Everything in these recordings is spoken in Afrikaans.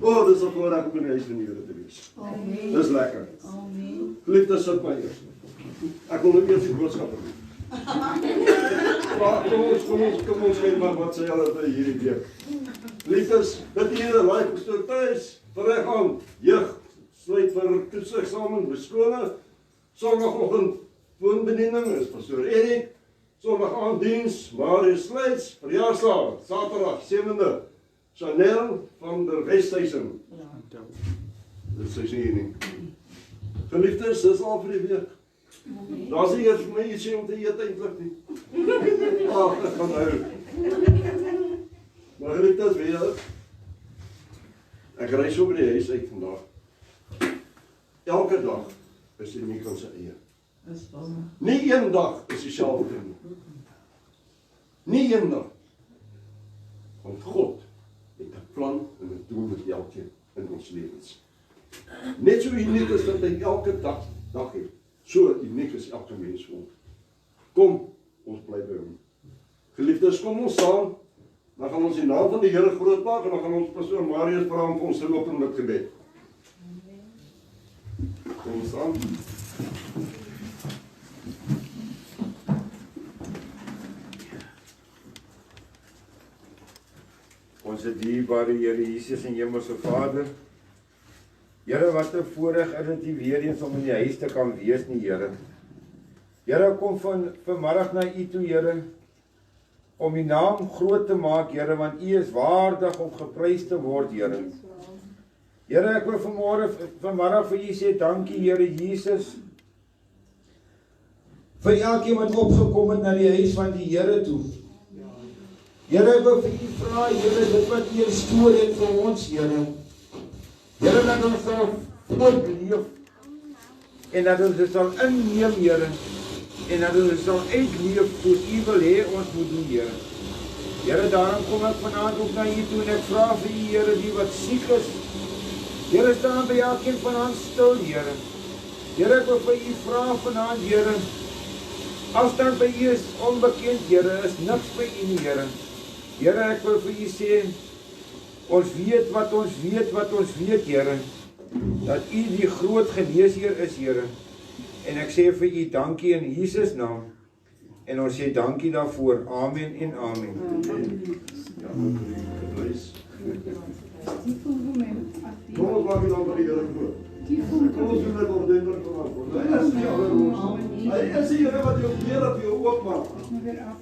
Oh, dis 'n voorreg om in die huis van die Here te wees. Amen. Dis lekker. Amen. Geliefdes, sit maar eers. Ek wil net eers die boodskap doen. Kom ons kyk maar wat sê hulle vir hierdie week. Geliefdes, dit hier 'n live gestoor tuis, reg aan. Jeug sluit vir toetseksamen by skole. Sondagoggend woonbediening is pastoor Erik. Sondag aand diens, Marius Sluits, verjaarsdag, Saterdag 7de. Chanel van der Westhuizen. Ja. Dit is hier nie. Geliefdes, dis al vir die week. Daar's nie eers vir my ietsie om te eet eintlik nie. Ag, ek gaan nou. Maar geliefdes, weet jy, ek ry so by die huis uit vandag. Elke dag is uniek in sy eie. Nie een dag is dieselfde nie. Nie een dag. Want God het 'n plan en 'n doel met elkeen in ons lewens. Net so uniek is dat hy elke dag het. So uniek is elke mens ook. Kom, ons bly by hom. Geliefdes, kom ons saam. Dan gaan ons die naam van die Here groot maak en dan gaan ons pastoor Marius vra om vir ons te open met gebed. Kom ons saam. Onze dierbare Here Jesus en Hemelse Vader. Here, wat 'n voorreg is dit weer eens om in die huis te kan wees nie, Here. Here, kom vanmiddag na U toe, Here, om U naam groot te maak, Here, want U is waardig om geprys te word, Here. Here, ek wil vanmiddag vir U sê dankie, Here Jesus, vir elkeen wat opgekom het na die huis van die Here toe. Here, ek wil vir U vra, Here, dit wat U gestoor het vir ons, Here. Here, dat ons sal voortleef, en dat ons dit sal inneem, Here, en dat ons sal uitleef soos U wil hê ons moet doen, Here. Here, daarom kom ek vanaand ook na U toe, en ek vra vir U, Here, die wat siek is. Here, staan by elkeen van ons stil, Here. Here, ek wil vir U vra vanaand, Here, afstand by U is onbekend, Here, is niks by U nie, Here. Here, ek wil vir U sê, ons weet wat ons weet, Here, dat U die groot geneesheer is, Here. En ek sê vir U dankie in Jesus naam. En ons sê dankie daarvoor. Amen en amen. Kom ons maak die naam van die Here groot. Kom ons doen dit ordentlik vanavond. Hy is die Here wat jou deur op jou oopmaak. Yeah.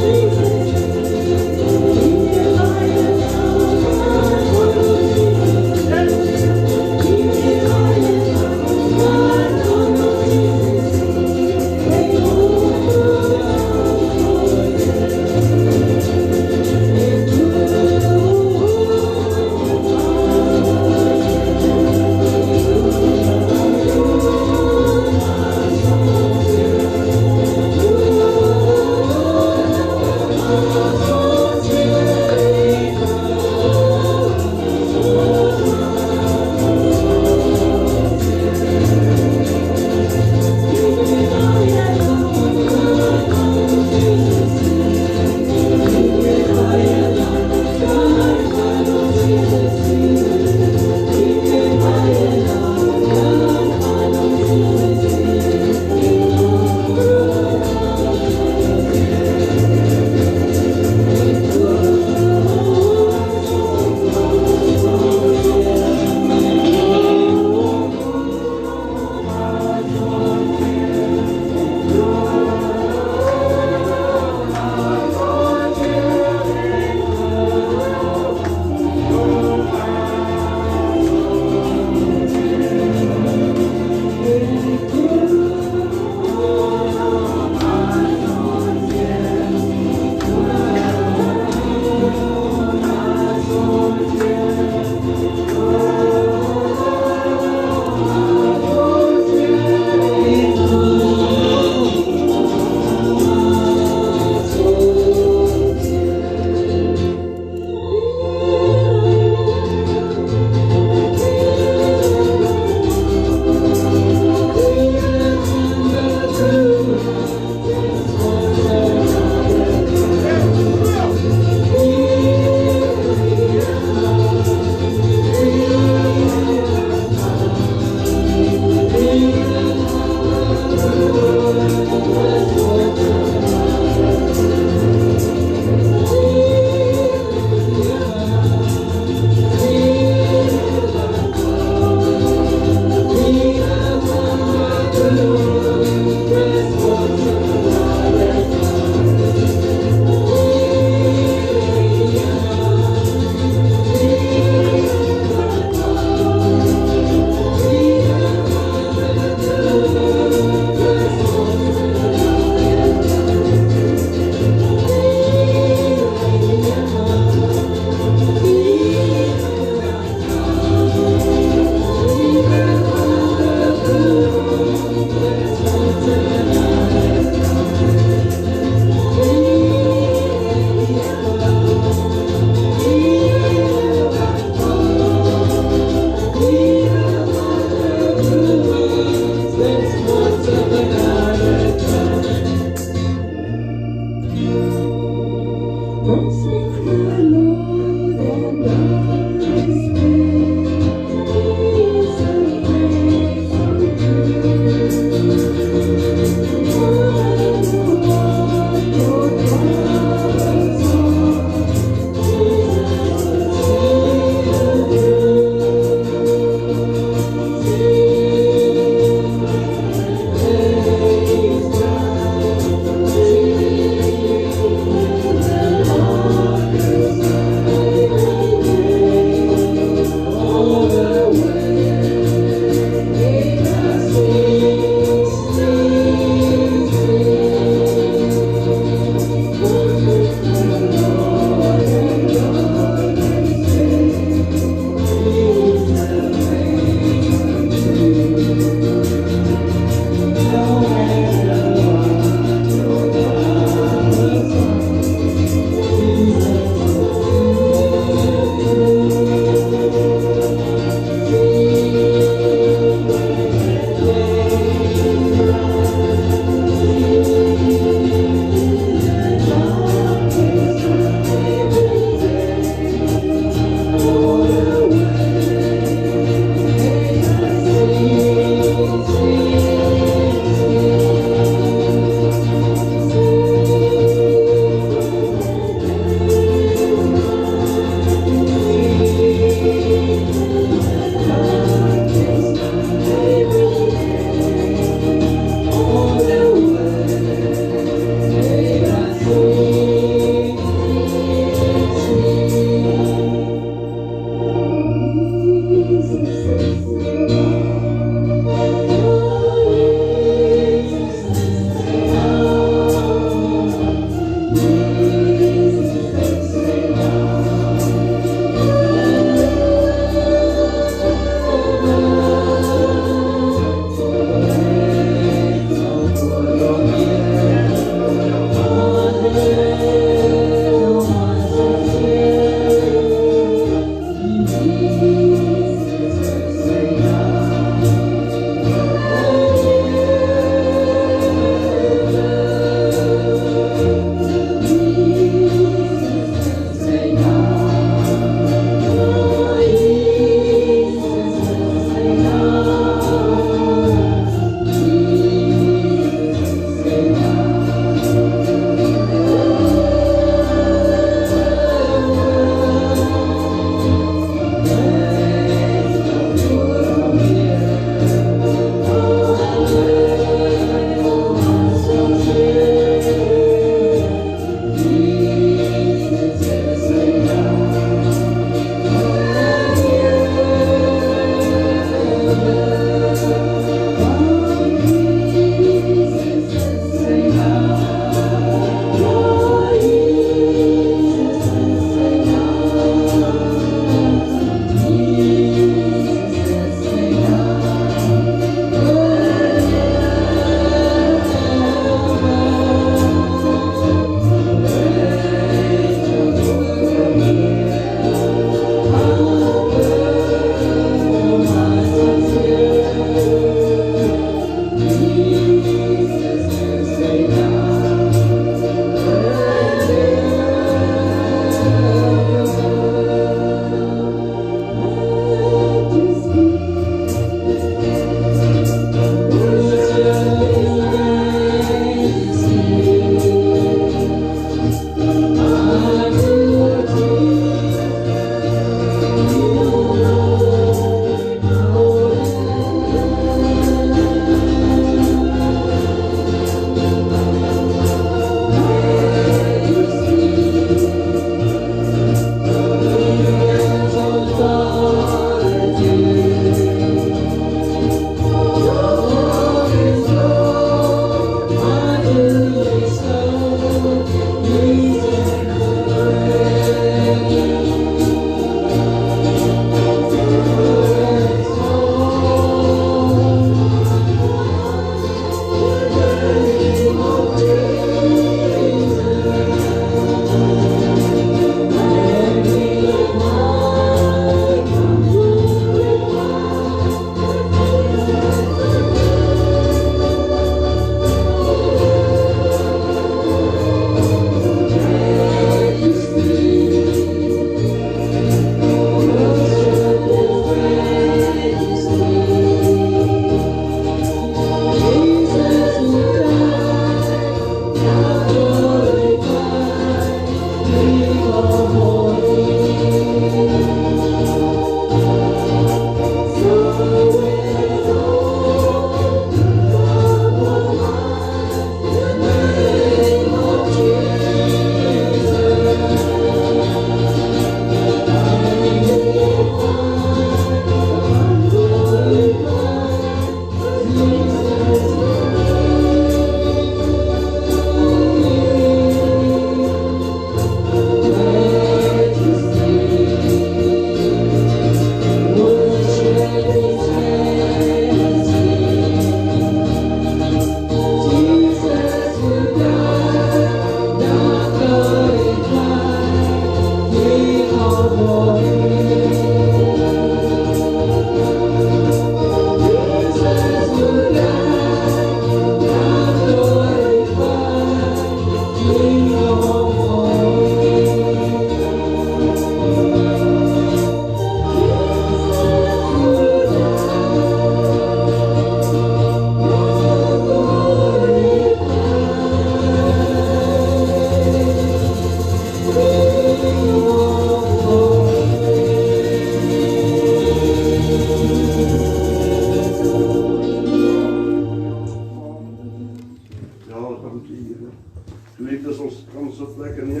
plekken neem.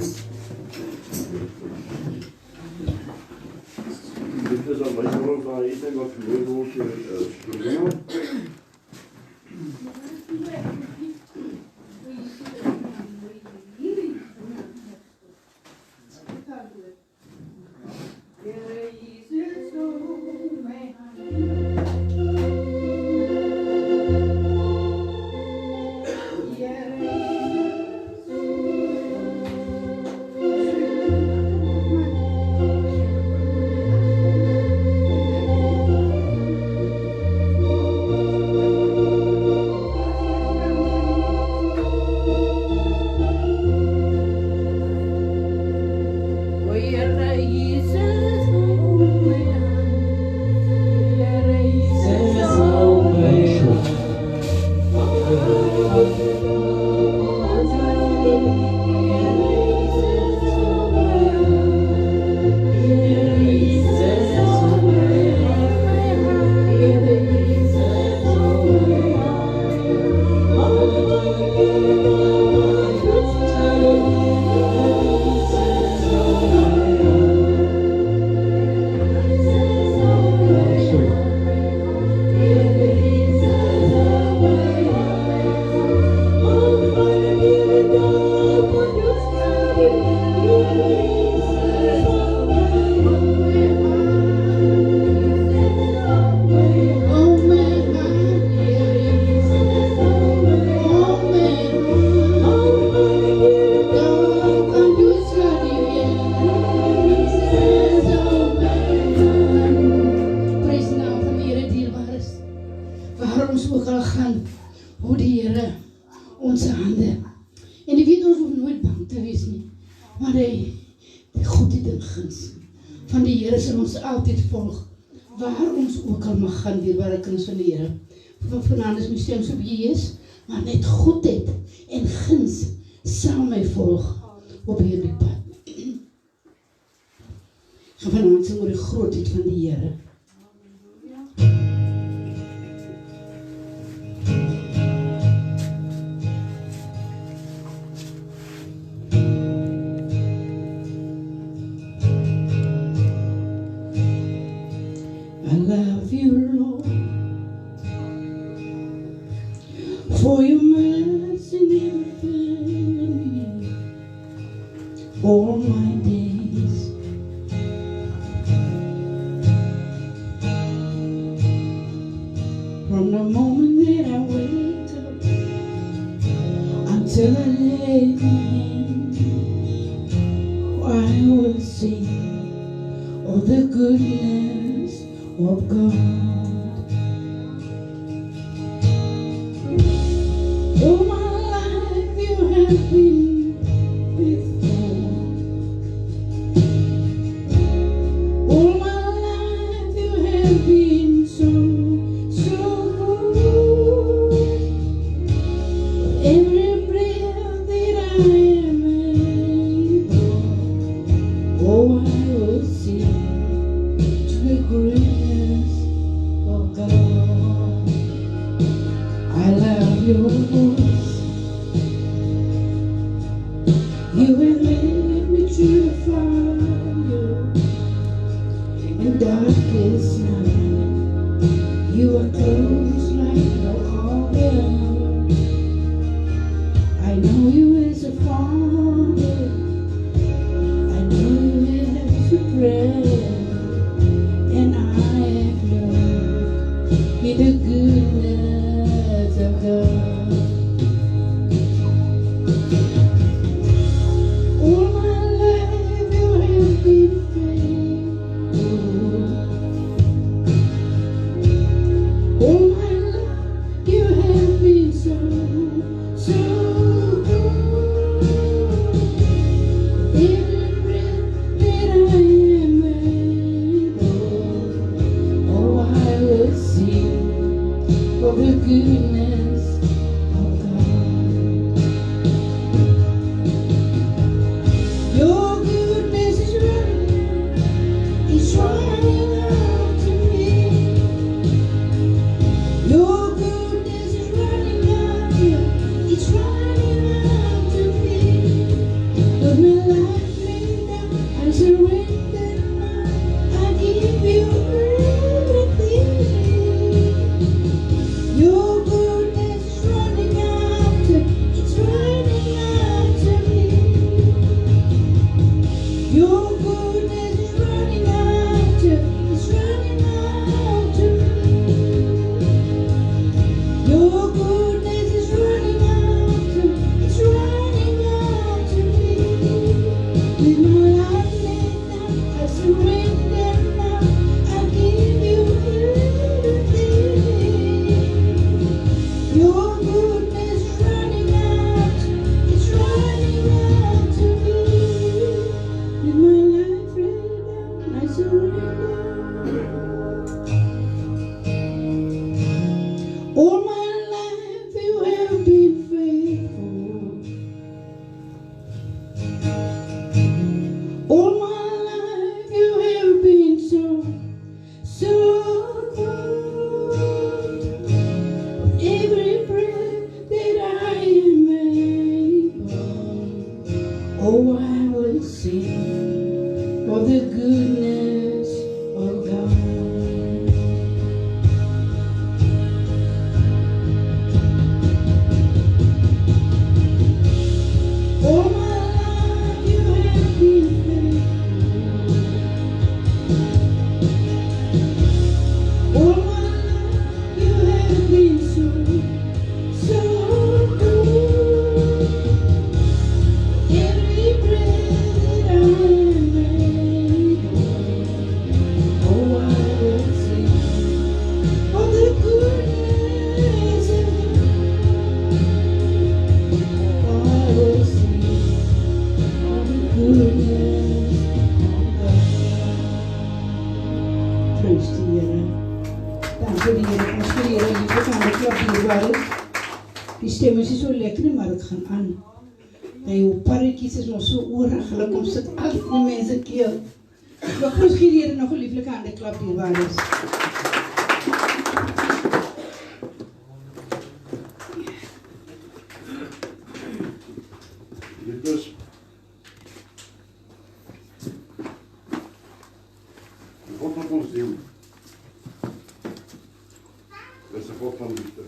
Dit is al mijn gewoon van eten wat gebeurt wordt probleem. Vanaand is my stem so bietjie is, maar net goedheid en guns sal my volg op hierdie pad. Gaan vanaand sing oor die grootheid van die Here. I love you, Lord. For your mercy never failed me all my days. From the moment that I wake up until I lay my head, I will sing of the goodness of God. All my life you have been faithful. All my life you have been so good. Every breath that I am able, oh, I will sing to the greatness of God. I love your voice. You have led me through the fire and darkest night. You are close like no other. I know you as a father. I know you as a friend, and I have known in the goodness of God. Your goodness is running after, it's running after me. With my life laid down, I surrender now, I give you everything. Your goodness is running after, it's running after me. With my life laid down, I surrender. All my life you have been faithful. All my life you have been so good. Every breath that I am able, oh, I will sing of the goodness of God. All my life you have been faithful. All my life you have been so good. Every breath that I am able, oh, I will sing of the goodness of God. Oh, I will sing of the goodness of God. Praise die Here. Dankie die Here. Ons vir die Here liefde kan ek klap hierbaar is. Die stem is nie so lekker nie, maar het gaan aan. Die parretjies is nog so ooriglik, om sit al die mense keel. Maar ons gee die Here nog 'n lieflike hande klap hierbaar is. Dit is God wat ons deel. Dit is 'n God van liefde.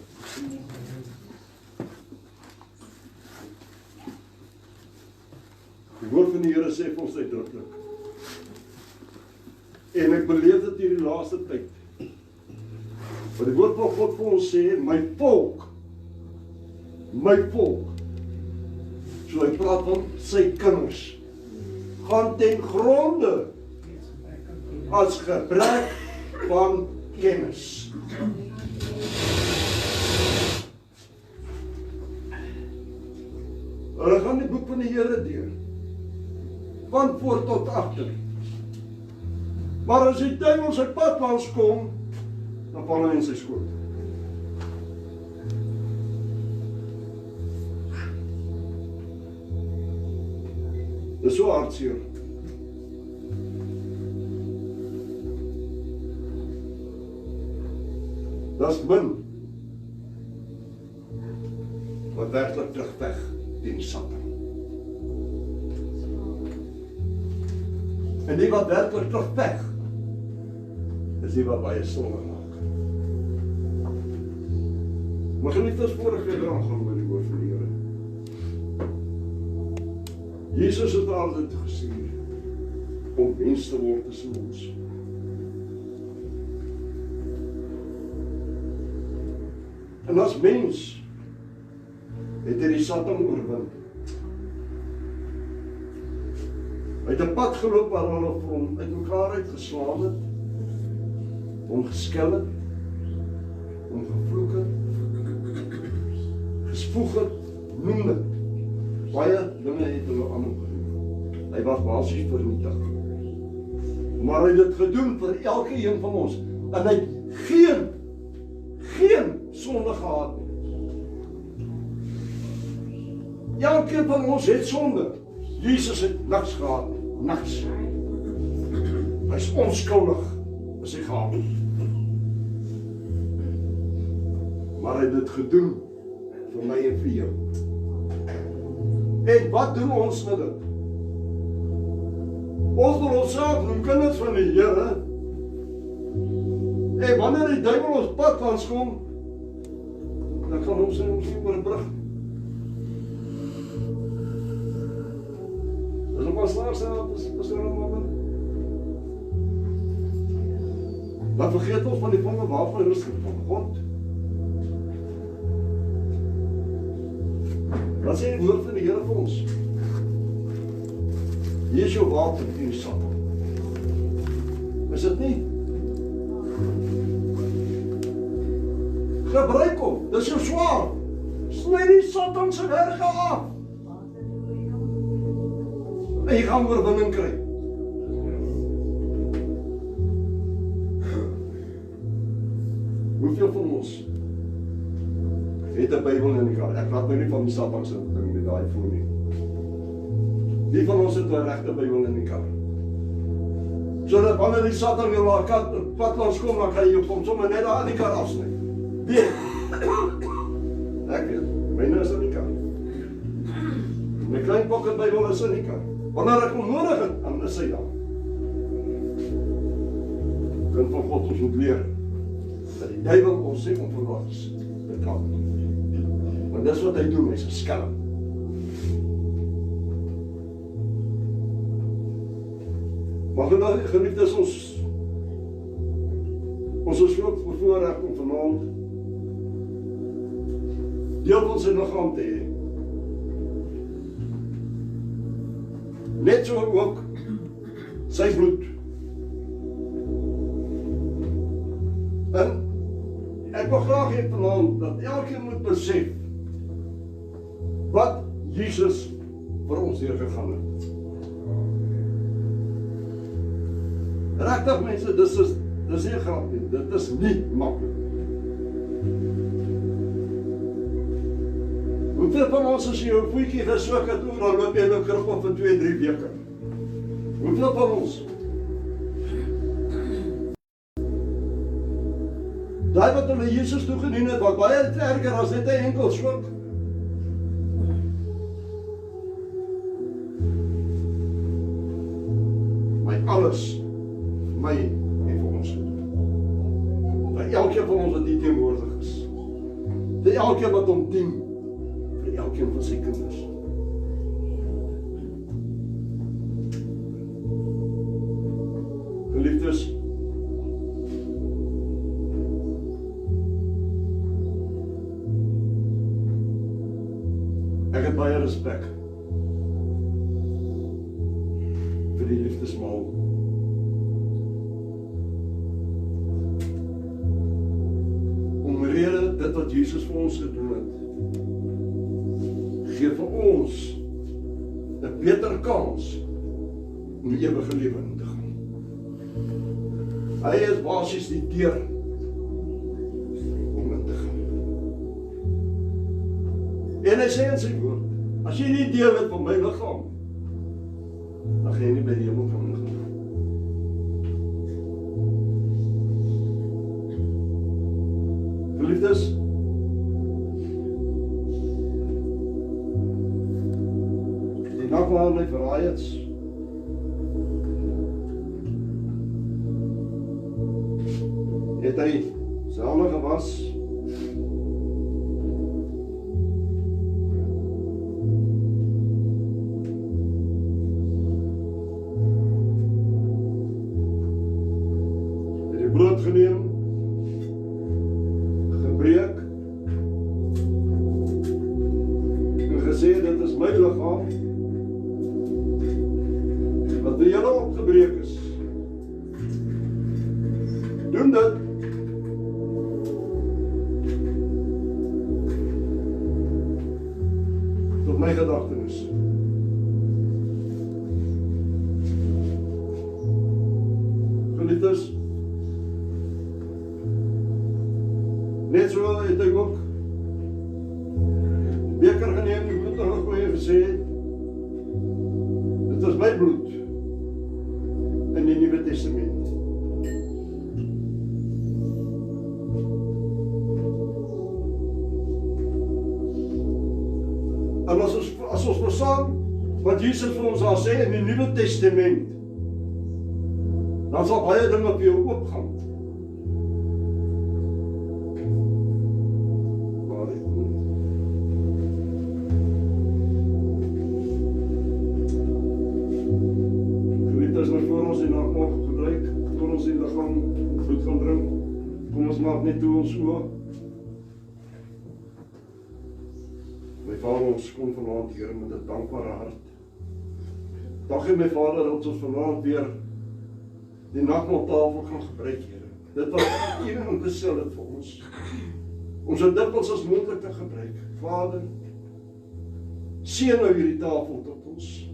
Die woord van die Here sê vir ons uitdruklik. En ek beleef dit hierdie laaste tyd. Wat die woord van God vir ons sê, my volk. So hy praat van sy kinders. Gaan ten gronde as gebrek van kennis. Hulle gaan die boek van die Here deur. Van voor tot agter. Maar as die duiwel sy pad langs kom, dan val hy in sy skoot. Dis so hartseer. Dis min wat werklik terugveg teen Satan. En die wat werklik terugveg, is die wat baie sonde maak. Maar geniet ons vorige dran gaan met die woord van die Here. Jesus het altyd gestuur om mens te word tussen ons. En as mens het hy die Satan oorwin. Hy het 'n pad geloop waar hulle vir hom uitmekaar uitgeslaan het, hom geskel het, hom gevloek het, gespoeg het, noem dit. Baie dinge het hulle aan hom gedoen. Hy was basies vernietig. Maar hy het dit gedoen vir elke een van ons. En hy het geen sonde gehad nie. Elkeen van ons het sonde. Jesus het niks gehad nie. Niks. Hy is onskuldig as hy gehad het. Maar hy het dit gedoen vir my en vir jou. En wat doen ons met dit? Ons wil onsself noem kinders van die Here. En wanneer die duiwel ons pad langs kom, dan kan ons nie oorbrug. Dis op ons laarself, dis oor hom. Dan vergeet ons van die volle wapenrusting van God. Wat sê die woord van die Here vir ons? Hier is jou wapen teen die Satan. Is dit nie? Gebruik hom, dis jou swaard. Sny die Satan se werke af. En jy gaan oorwinning kry. Hoeveel van ons het 'n Bybel in die kar? Ek praat nou nie van die Satan se ding met daai voor nie. Wie van ons het 'n regte Bybel in die kar? Sodat wanneer die Satan jou pad langs kom, dan kan jy hom sommer net daar in die kar afsny. Wie? Ek weet, myne is in die kar. My klein pocket Bybel is in die kar. Wanneer ek hom nodig het, dan is hy daar. Kind van God, ons moet leer dat die duiwel ons sê onverwachts betrap. Want dis wat hy doen, hy is 'n skelm. Maar geliefdes, ons is ook bevoorreg om vanaand deel van sy liggaam te hê. Net so ook sy bloed. En ek wil graag hê vanaand dat elkeen moet besef wat Jesus vir ons deurgegaan het. Regtig mense, dis nie 'n grap nie, dit is nie maklik. Hoeveel van ons as jy jou voetjie geswik het, dan loop jy nou krip op vir 2-3 weke. Hoeveel van ons? Daai wat hulle Jesus toegedien het, wat baie erger as net 'n enkel swik. My alles, my en vir ons. Vir elkeen van ons wat hier teenwoordig is. Vir elkeen wat hom dien. Vir elkeen van sy kinders. Geliefdes, ek het baie respek vir die liefdesmaal. Omrede dit wat Jesus vir ons gedoen het, gee vir ons 'n beter kans om die ewige lewe in te gaan. Hy is basies die deur om in te gaan. En hy sê in sy woord, as jy nie deel het van my liggaam, dan gaan jy nie by die hemel kan ingaan. Geliefdes, die nag waar hy verraai het, het hy sy hande gewas, het die brood geneem, gebreek, en gesê, dit is my liggaam, wat vir julle opgebreek is. Doen dit, tot my gedagtenis. Geliefdes, net so het ek ook die beker geneem, die bloed ingegooi en gesê, dit is my bloed in die Nuwe Testament. En as ons verstaan wat Jesus vir ons daar sê in die Nuwe Testament, dan sal baie dinge vir jou oopgaan. Geliefdes, nou voor ons die nagmaal gebruik, voor ons die liggaam bloed gaan drink, kom ons maak net toe ons oë. My Vader, ons kom vanaand, Here, met 'n dankbare hart. Dankie my Vader, dat ons vanaand weer die nagmaaltafel kan gebruik, Here. Dit wat U ingestel het vir ons. Ons het dikwels as moontlik te gebruik. Vader, seën nou hierdie tafel tot ons.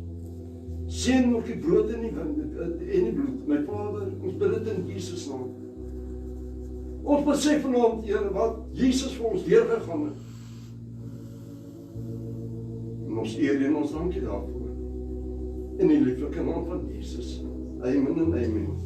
Seën ook die brood en die bloed. My Vader, ons bid dit in Jesus naam. Ons besef vanaand, Here, wat Jesus vir ons deurgegaan het. En ons eer en ons dankie daarvoor. In die lieflike naam van Jesus. Amen en amen.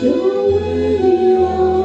You're worthy of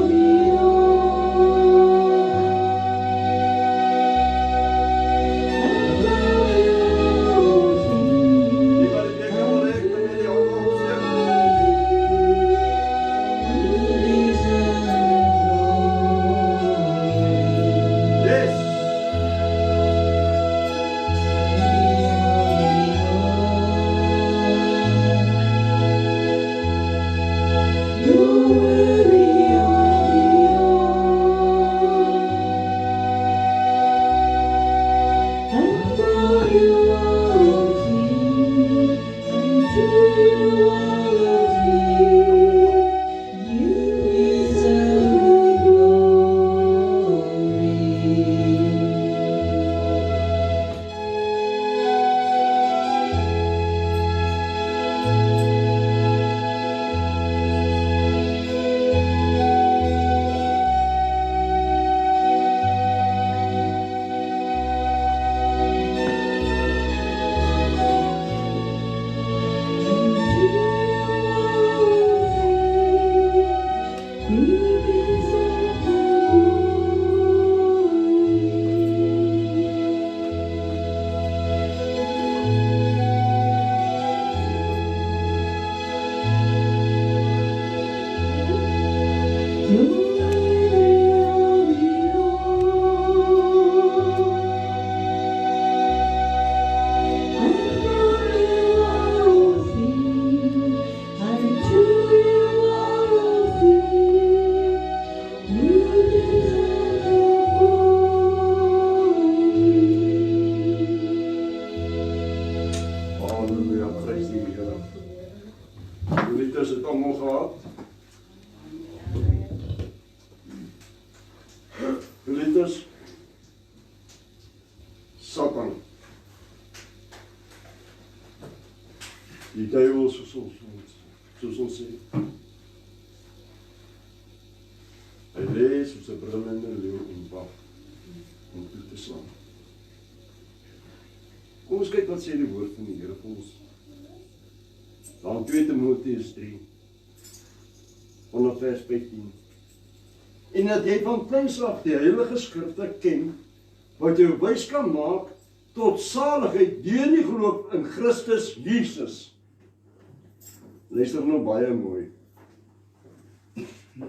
Halleluja, prys die Here. Geliefdes, het almal gehad. Geliefdes, Satan, die duiwel soos ons sê, hy lê soos 'n brullende leeu en wag om toe te slaan. Kom ons kyk wat sê die woord van die Here vir ons. Daar in 2 Timoteus 3, vanaf vers 15. En dat jy van kleins af die heilige skrifte ken, wat jou wys kan maak tot saligheid deur die geloof in Christus Jesus. Luister nou baie mooi.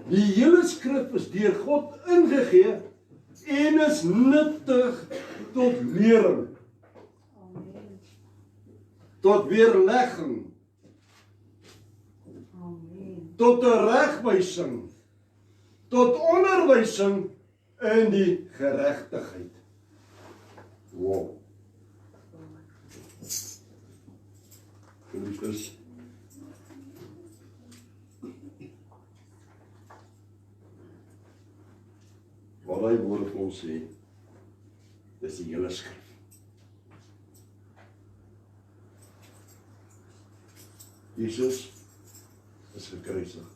Die hele skrif is deur God ingegee en is nuttig tot lering, tot weerlegging, tot teregwysing, tot onderwysing in die geregtigheid. Wow. Geliefdes, wat hy woord vir ons sê, dis die hele skrif. Jesus is gekruisig.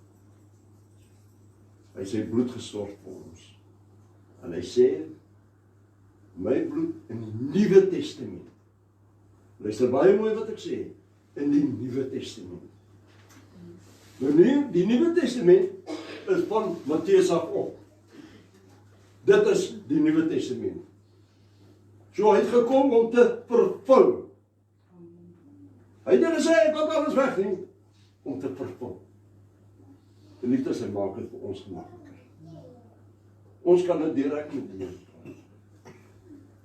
Hy sê bloed gestort vir ons. En hy sê, my bloed in die Nuwe Testament. Luister baie mooi wat ek sê, in die Nuwe Testament. Nou die Nuwe Testament is van Matteus af op. Dit is die Nuwe Testament. So hy het gekom om te vervul. Hy het nie gesê, ek wil alles wegneem, om te vervul. En nie dat hy maak het vir ons gemakkelijker. Ons kan dit direct met doen.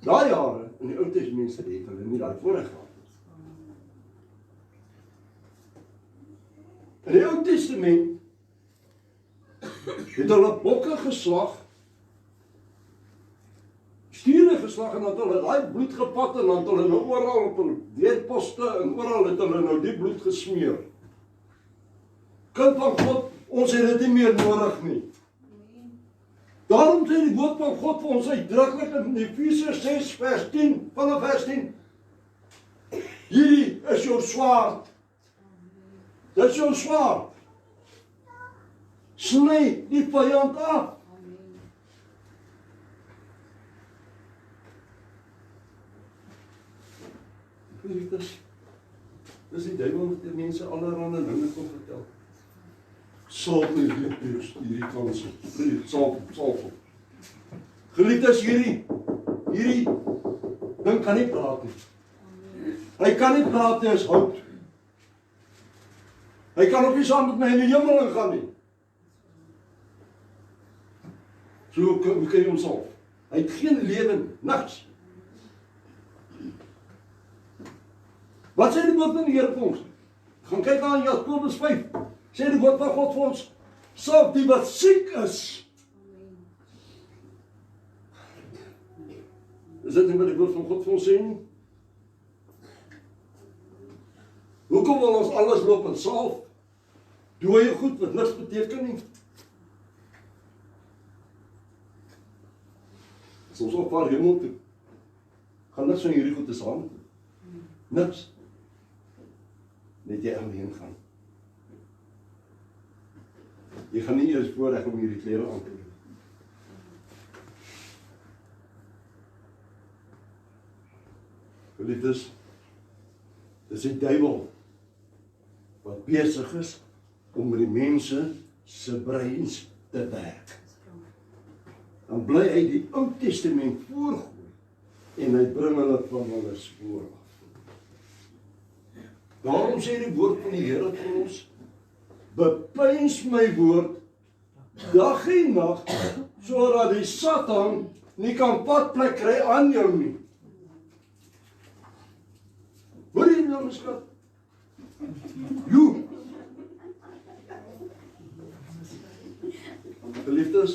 Daai jare, in die Ou Testament het hulle nie daai voorreg gehad. In die Ou Testament het hulle bokke geslag, stiere geslag, en dat hulle daai bloed gepat, en dat hulle nou oral op hulle deurposte, en oral het hulle nou die bloed gesmeer. Kind van God, ons het dit nie meer nodig nie. Daarom sê die woord van God vir ons uitdruklik in Efesiërs 6 vers 10, vanaf vers 10. Hierdie is jou swaard. Dit is jou swaard. Sny die vyand af. Dis die duiwel wat die mense allerhande dinge kom vertel. Salp hierdie kanse. Salp. Geliefdes, hierdie ding kan nie praat nie. Hy kan nie praat nie, is hout. Hy kan ook nie saam met my in die hemel ingaan nie. So kan jy hom salp. Hy het geen lewe, niks. Wat sê die woord van die Here vir ons? Gaan kyk aan Jakobus 5. Sê die woord van God vir ons, salf die wat siek is. Is dit nie wat die woord van God vir ons sê nie? Hoekom wil ons alles loop en salf? Dooie goed wat niks beteken nie. As ons op paar hemel toe, gaan niks van hierdie goed te saam toe. Niks. Net jy alleen gaan. Jy gaan nie eers voorreg om hierdie klere aan te doen. Geliefdes, dis die duiwel wat besig is om met die mense se breins te werk. Dan bly hy die Ou Testament voorgooi en hy bring hulle van hulle spoor af. Daarom sê die woord van die Here vir ons, bepeins my woord dag en nag, sodat die Satan nie kan padplek kry aan jou nie. Hoor jy nou, my skat? Joe! Geliefdes,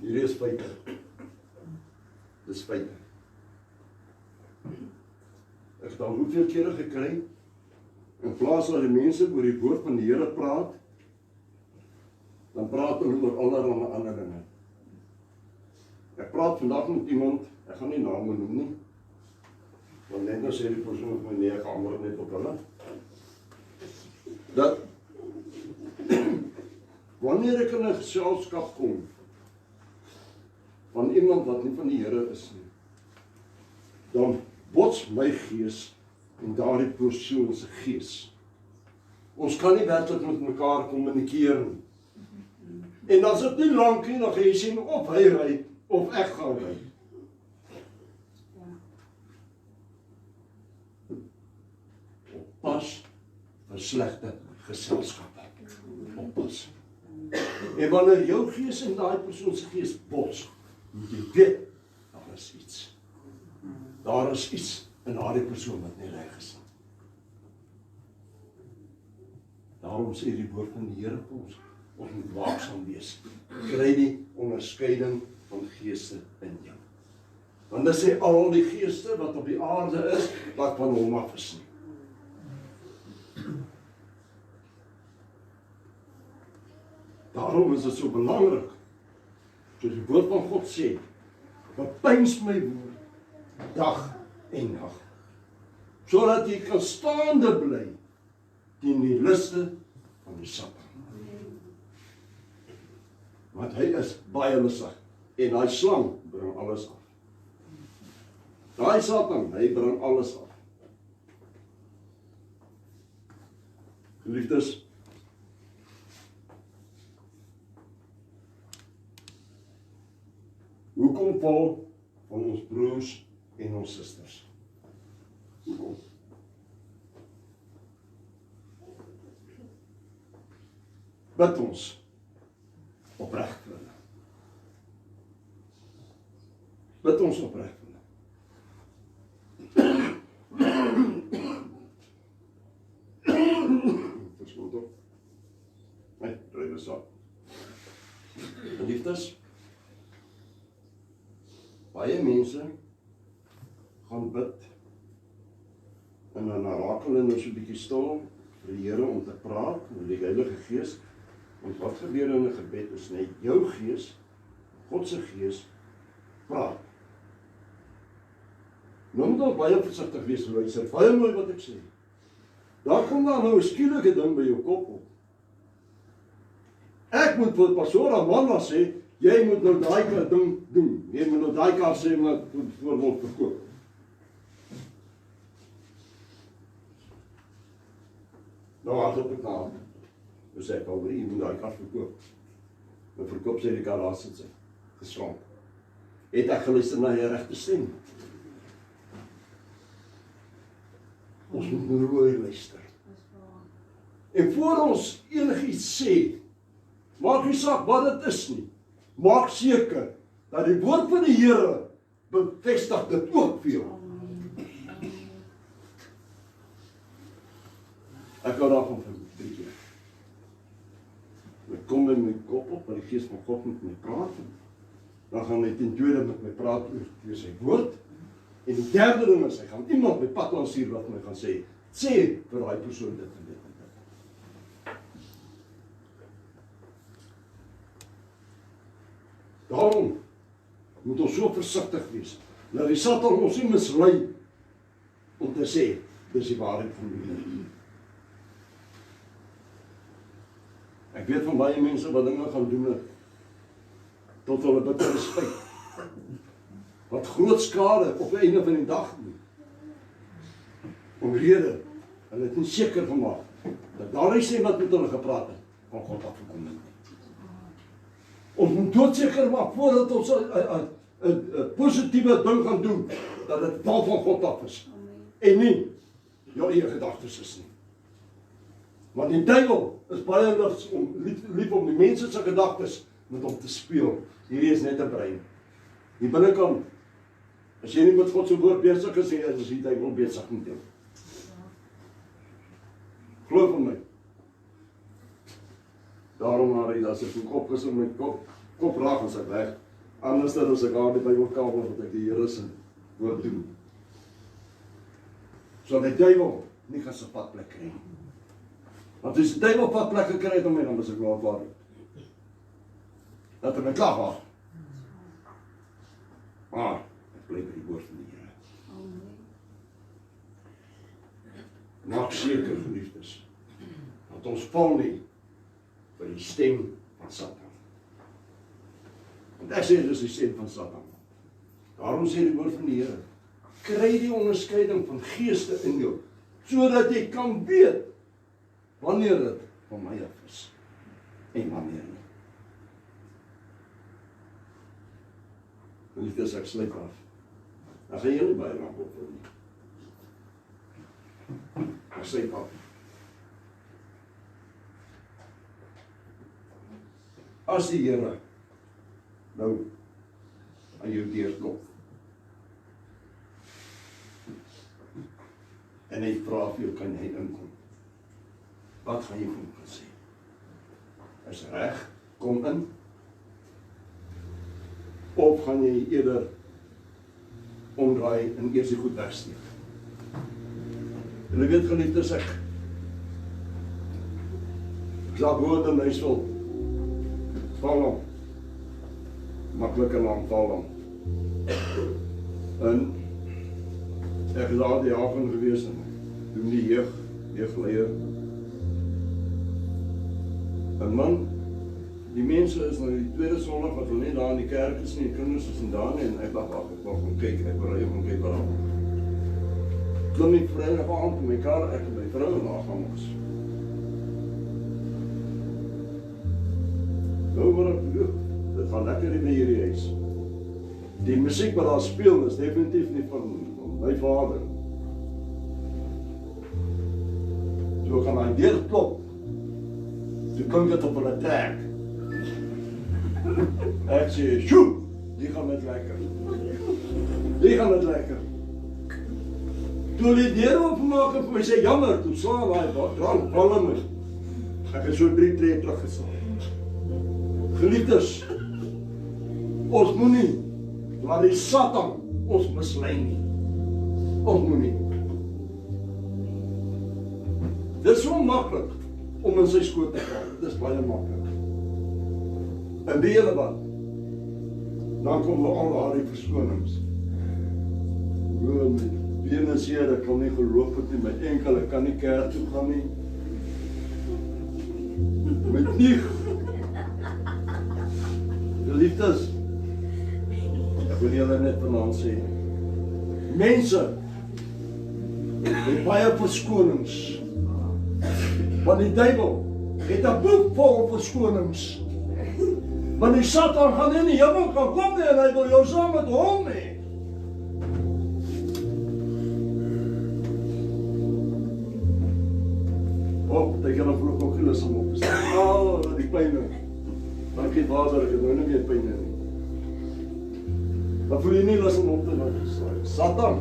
hierdie is feite. Dis feite. Ek het al hoeveel kere gekry, in plaas dat die mense oor die woord van die Here praat, dan praat hulle oor allerlei ander dinge. Ek praat vandag met iemand, ek gaan nie name noem nie, want net nou sê die persoon vir my, nee, ek antwoord net op hulle, dat wanneer ek in 'n geselskap kom van iemand wat nie van die Here is nie, dan bots my gees en daardie persoon se gees. Ons kan nie werklik met mekaar kommunikeer nie. En as dit nie lank nie, dan gaan jy sien of hy ry of ek gaan ry. Oppas vir slegte geselskappe. Oppas. En wanneer jou gees en daai persoon se gees bots, moet jy weet, daar is iets. Daar is iets in daardie persoon wat nie reg is. Daarom sê die woord van die Here vir ons moet waaksaam wees. Kry die onderskeiding van geeste in jou. Want dit sê al die geeste wat op die aarde is, wat van hom af is nie. Daarom is dit so belangrik, soos die woord van God sê, bepeins my woord, dag en nag, sodat jy kan staande bly teen die liste van die Satan. Want hy is baie lustig en hy slang bring alles af. Daai Satan, hy bring alles af. Geliefdes, hoekom val van ons broers en ons susters? Hoekom? Bid ons opreg vir hulle. Bid ons opreg vir hulle. Verskoon toch? Nee, dryf eens op. Geliefdes, baie mense gaan bid en dan raak hulle nou so 'n bietjie stil vir die Here om te praat met die Heilige Gees. Want wat gebeur in 'n gebed is net jou gees, God se gees, praat. Nou moet ons baie versigtig wees, luister, baie mooi wat ek sê. Daar kom dan nou 'n skielike ding by jou kop op. Ek moet vir pastoor Amanda sê, jy moet nou daai ding doen. Jy moet nou daai kar sê wat voorbeeld verkoop. Nou hardop ek na. Dus ek al jy moet daai kar verkoop. Nou verkoop sy die kar daar sit sy. Gesronk. Het ek geluister na die regte stem? Ons moet nou rooi luister. En voor ons enigiets sê, maak nie saak wat dit is nie. Maak seker dat die woord van die Here bevestig dit ook vir jou. Ek hou daarvan vir 3 keer. Ek kom in my kop op, want die Gees van God met my praat. Dan gaan hy ten tweede met my praat oor sy woord. En die derde ding is, hy gaan iemand my pad lanceer wat my gaan sê vir daai persoon dit en dit en dit. Daarom moet ons so versigtig wees, dat die Satan ons nie mislei om te sê, dis die waarheid van die Here. Ek weet van baie mense wat dinge gaan doen tot hulle bitter spyt. Wat groot skade op die einde van die dag doen. Omrede, hulle het nie seker gemaak dat daar is wat met hulle gepraat het, van God afgekom het. Ons moet doodseker maak voordat ons 'n positiewe ding gaan doen, dat dit van God af is. En nie jou eie gedagtes is nie. Want die duiwel is baie lief om die mense se gedagtes met hom te speel. Hierdie is net 'n brein. Die binnekant, as jy nie met God se woord besig is, is die duiwel besig met jou. Glo van my. Daarom Marie, as ek my kop gesit met kop raak as ek weg. Anders dan as ek aan die Bybelkamer wat ek die Here se woord doen. So die duiwel nie gaan sy padplek kry. Want as die duiwel padplek gekry het om my, dan is ek wel waar. Dat hy my klaar maak. Maar ek bly by die woord van die Here. Maak seker, geliefdes, dat ons val nie by die stem van Satan. Want ek sê, dit is die stem van Satan. Daarom sê die woord van die Here, kry die onderskeiding van geeste in jou, sodat jy kan weet, wanneer dit van my af is, en wanneer nie. Liefdes, ek sluit af. Dan gaan jy nie baie lank op nie. Ek sluit af. As die Here nou aan jou deur klop en hy vra vir jou, kan hy inkom? Wat gaan jy vir hom gaan sê? Is reg, kom in. Of gaan jy eerder omdraai en eers die goed wegsteek? Julle weet, geliefdes, ek slaap woord in my sul. Val hom. Makkelijke naam, val hom. En ek is daar die avond gewees en doen die jeugdleier. En man, die mense is nou die tweede sondag wat hulle nie daar in die kerk is nie, die kinders is nie daar nie, en ek dacht, ek wil gaan kyk, ek wil gaan kyk wat al. Klim die vrijdag aand in my kar, ek en my vrou daar gaan ons. Nou wat ek doe, dit gaan lekker in hierdie huis. Die muziek wat daar speel is definitief nie van my vader. So kan hy deur klop. So klink dit op hulle trek. Ek sê, sjoe, die gaan met lekker. Die gaan met lekker. Toe die deur opmaak en vir my sê, jammer, toe slaan hy, drank, balle my. Ek het so 3 tree teruggeslaan. Geliefdes, ons moet nie, laat die Satan ons mislei nie. Ons moet nie. Dit is so makkelijk om in sy skoot te gaan. Dit is baie makkelijk. En weet julle wat? Dan kom we al daar die verskonings. My bene seer, ek kan nie geloof het nie, my enkel, ek kan nie kerk toe gaan nie. Met nie. Geliefdes, ek wil julle net vanaand sê, mense, met baie verskonings, want die duiwel het 'n boek vol verskonings, want die Satan gaan in die hemel kan kom nie, en hy wil jou saam met hom nie. Dat ek julle vloek ook gelus om op te staan. Die pyn. Dankie Vader, ek het nou nie meer pyn nie. Maar voel jy nie lus om op te staan? Satan,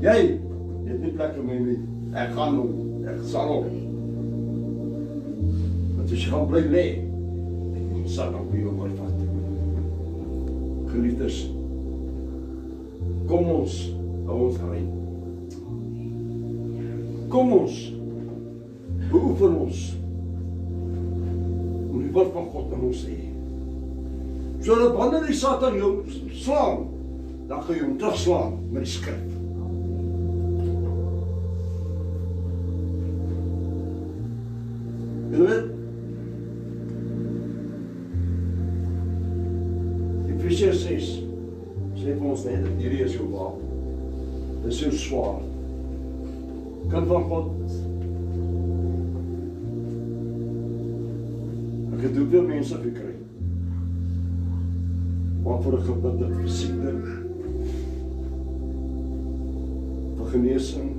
jy het nie plek in my nie. Ek gaan hom, ek sal hom. Want as jy gaan bly lê, Satan wil jou oorvat. Geliefdes, kom ons, hou ons rein. Kom ons, beoefen ons om die woord van God in ons te hê. Sodat wanneer die Satan jou slaan, dan gaan jy hom terugslaan met die skrif. Julle weet, Efesiërs 6 sê vir ons net, hierdie is jou wapen. Dit is jou swaard. Kind van God, ek het hoeveel mense gekry, wat vir 'n gebid het, vir siekte, vir genesing,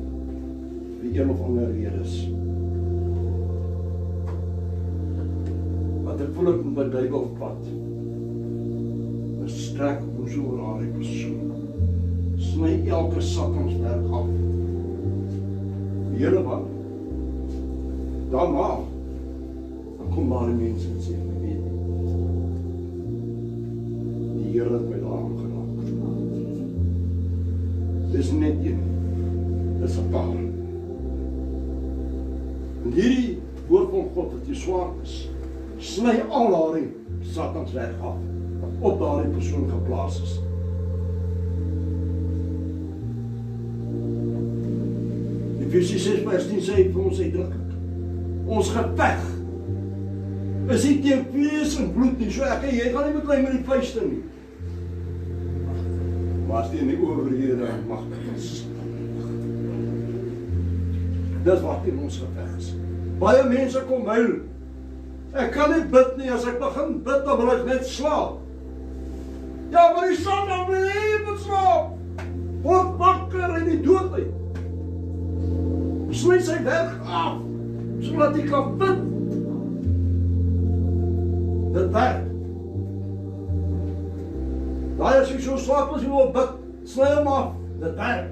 vir een of ander redes. ek voel ek met my Bybel op pad. Ek strek ons oor haar persoon. Sny elke Satanswerk af. Die Here wat? Daarna, dan kom maar die mense en sê, ek weet nie. Die Here het my daar aangeraak. Dis net een. Dis 'n paar. En hierdie woord van God wat jy swaar is, sny al daardie Satanswerk af, wat op daardie persoon geplaas is. Efesiërs 6:10 sê vir ons uitdruklik, ons geveg is nie teen vlees en bloed nie, so jy gaan nie beklei met die vuiste nie, maar teen die owerhede en magtiges. Dis wat in ons geveg is. Baie mense kom huil. Ek kan nie bid nie, as ek begin bid, dan wil ek net slaap. Ja, maar die Satan wil nie moet slaap. Word wakker in die dood uit. Sny sy werk af, sodat hy kan bid. Dit werk. Daai as jy so slaap as jy wil bid, sny hom af. Dit werk.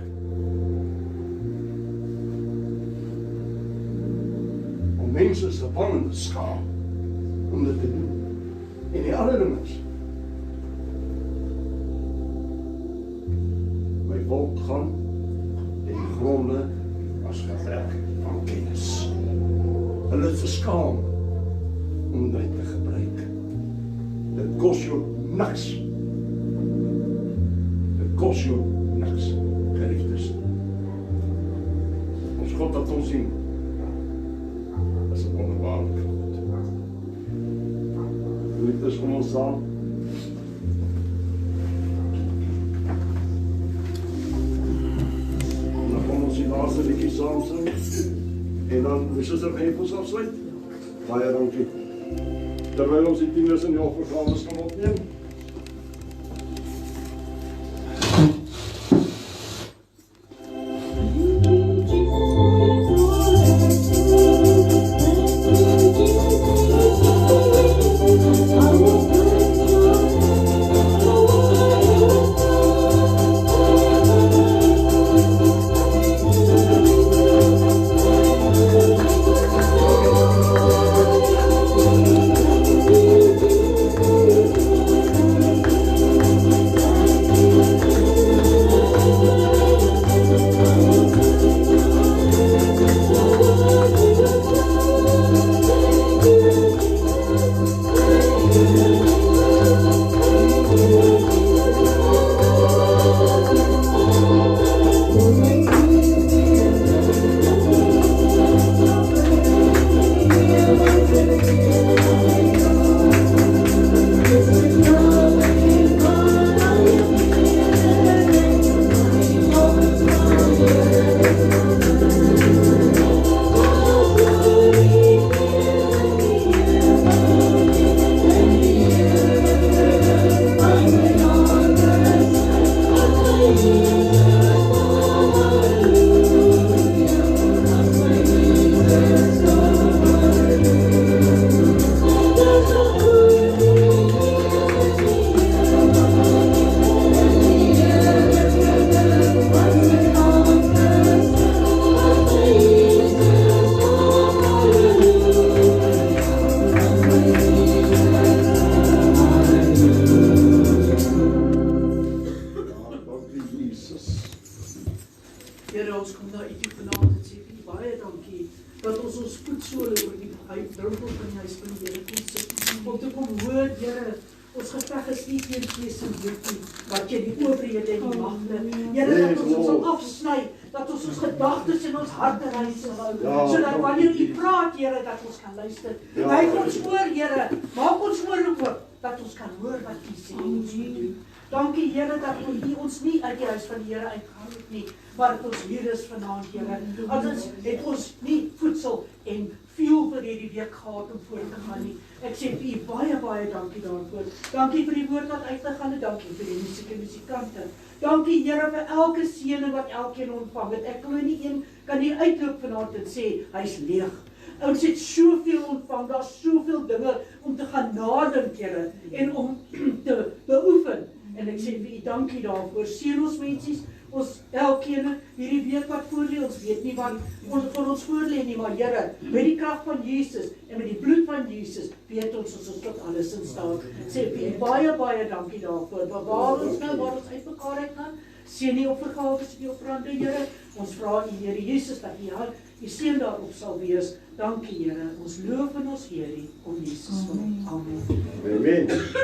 Om mense se bang te skaam om dit te doen. En die ander ding is, my volk gaan ten gronde as gevolg van kennis. Hulle is verskaam om dit te gebruik. Dit kos jou niks. Dit kos jou niks. Geliefdes. Ons God wat ons sien, is 'n wonderbaarlike God. Geliefdes, kom ons saam. Die laaste liedjie saam sing, en dan is ons ons afsluit. Baie dankie. Terwyl ons die tieners in die offergawe gaan opneem. Dankie Here dat ons nie uit die huis van die Here uitgaan het nie, maar dat ons hier is vanaand, Here. Anders het ons nie voedsel en fuel vir hierdie week gehad om voort te gaan nie. Ek sê vir u baie dankie daarvoor. Dankie vir die woord wat uitgegaan het, dankie vir die musikante. Dankie Here vir elke seëning wat elkeen ontvang het. Ek glo nie een kan hier uitloop vanaand en sê hy's leeg. Ons het soveel ontvang, daar's soveel dinge om te gaan nadink, Here, en om te beoefen. En ek sê vir U dankie daarvoor. Seën ons mensies, ons elkeen hierdie week wat voor lê, ons weet nie wat vir ons voor lê nie, maar Here, met die krag van Jesus en met die bloed van Jesus, weet ons tot alles in staat. Sê vir U baie, baie dankie daarvoor. Bewaar ons nou, waar ons uit mekaar uit gaan. Seën die offergawes en die offerande, Here. Ons vra U, Here Jesus, dat U seën daarop sal wees. Dankie, Here. Ons loof en ons eer U om Jesus. Amen. Amen.